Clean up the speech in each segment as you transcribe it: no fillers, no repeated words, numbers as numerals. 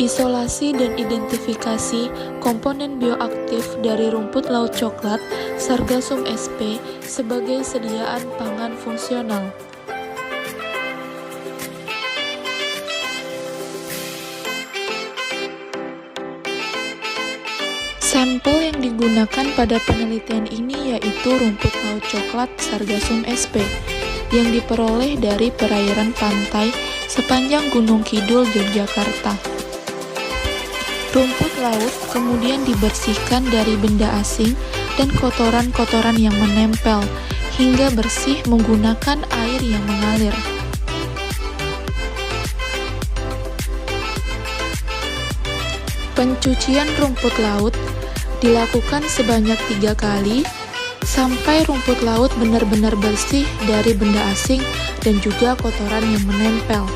Isolasi dan identifikasi komponen bioaktif dari rumput laut coklat Sargassum sp sebagai sediaan pangan fungsional. Sampel yang digunakan pada penelitian ini yaitu rumput laut coklat Sargassum sp yang diperoleh dari perairan pantai sepanjang Gunung Kidul, Yogyakarta. Rumput laut kemudian dibersihkan dari benda asing dan kotoran-kotoran yang menempel hingga bersih menggunakan air yang mengalir. Pencucian rumput laut dilakukan sebanyak 3 kali sampai rumput laut benar-benar bersih dari benda asing dan juga kotoran yang menempel.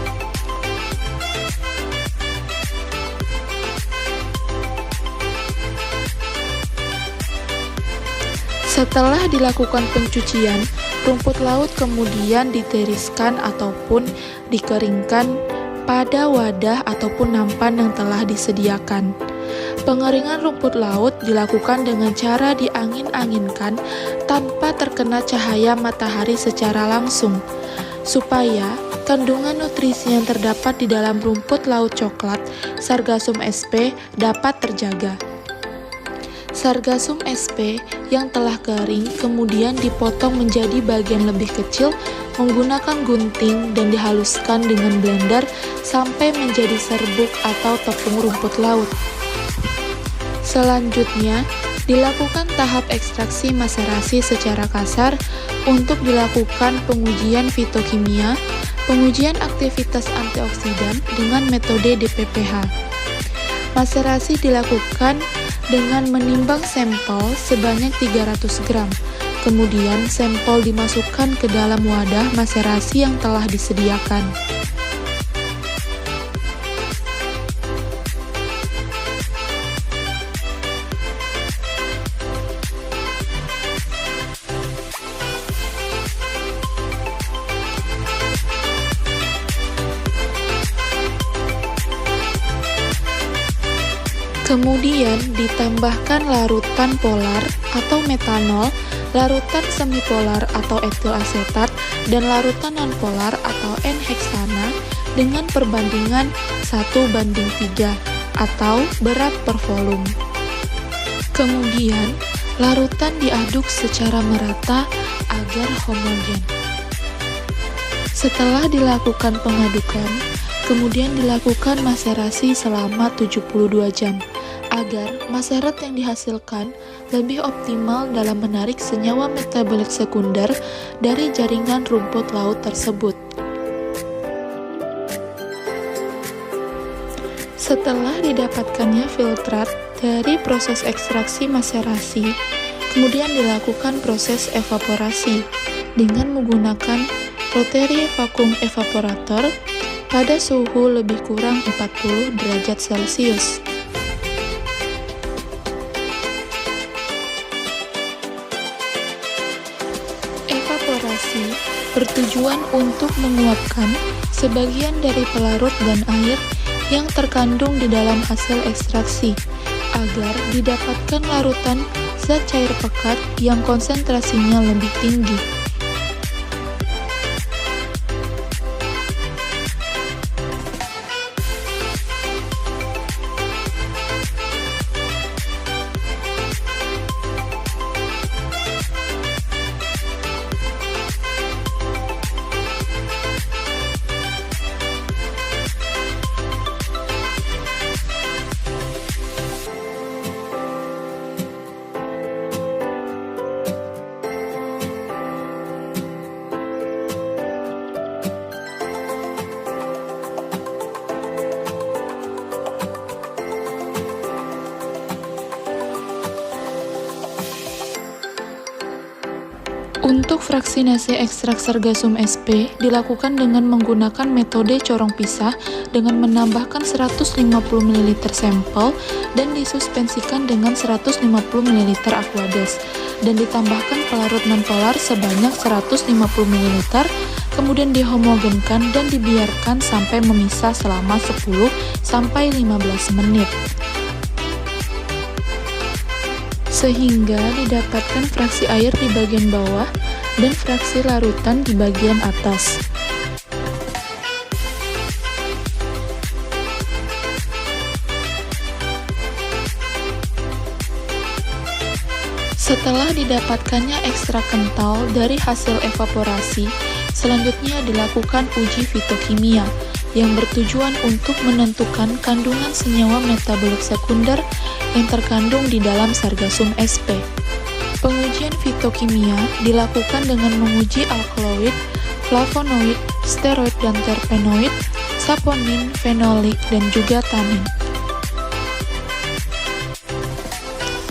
Setelah dilakukan pencucian, rumput laut kemudian ditiriskan ataupun dikeringkan pada wadah ataupun nampan yang telah disediakan. Pengeringan rumput laut dilakukan dengan cara diangin-anginkan tanpa terkena cahaya matahari secara langsung, supaya kandungan nutrisi yang terdapat di dalam rumput laut coklat Sargassum sp dapat terjaga. Sargassum sp yang telah kering kemudian dipotong menjadi bagian lebih kecil menggunakan gunting dan dihaluskan dengan blender sampai menjadi serbuk atau tepung rumput laut. Selanjutnya, dilakukan tahap ekstraksi maserasi secara kasar untuk dilakukan pengujian fitokimia, pengujian aktivitas antioksidan dengan metode DPPH. Maserasi dilakukan dengan menimbang sampel sebanyak 300 gram. Kemudian sampel dimasukkan ke dalam wadah maserasi yang telah disediakan. Kemudian ditambahkan larutan polar atau metanol, larutan semipolar atau etil asetat, dan larutan nonpolar atau N-heksana dengan perbandingan 1:3 atau berat per volume. Kemudian, larutan diaduk secara merata agar homogen. Setelah dilakukan pengadukan, kemudian dilakukan maserasi selama 72 jam agar maserat yang dihasilkan lebih optimal dalam menarik senyawa metabolik sekunder dari jaringan rumput laut tersebut. Setelah didapatkannya filtrat dari proses ekstraksi maserasi, kemudian dilakukan proses evaporasi dengan menggunakan rotary vacuum evaporator pada suhu lebih kurang 40 derajat Celcius. Evaporasi bertujuan untuk menguapkan sebagian dari pelarut dan air yang terkandung di dalam hasil ekstraksi, agar didapatkan larutan zat cair pekat yang konsentrasinya lebih tinggi. Untuk fraksinasi ekstrak Sargassum sp dilakukan dengan menggunakan metode corong pisah dengan menambahkan 150 ml sampel dan disuspensikan dengan 150 ml aqueous dan ditambahkan pelarut nonpolar sebanyak 150 ml, kemudian dihomogenkan dan dibiarkan sampai memisah selama 10-15 menit. Sehingga didapatkan fraksi air di bagian bawah dan fraksi larutan di bagian atas. Setelah didapatkannya ekstrak kental dari hasil evaporasi, selanjutnya dilakukan uji fitokimia yang bertujuan untuk menentukan kandungan senyawa metabolik sekunder yang terkandung di dalam Sargassum sp. Pengujian fitokimia dilakukan dengan menguji alkaloid, flavonoid, steroid dan terpenoid, saponin, fenolik, dan juga tanin.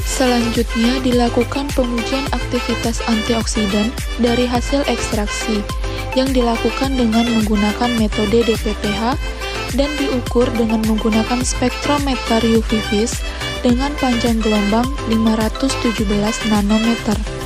Selanjutnya dilakukan pengujian aktivitas antioksidan dari hasil ekstraksi yang dilakukan dengan menggunakan metode DPPH dan diukur dengan menggunakan spektrometer UV vis dengan panjang gelombang 517 nanometer.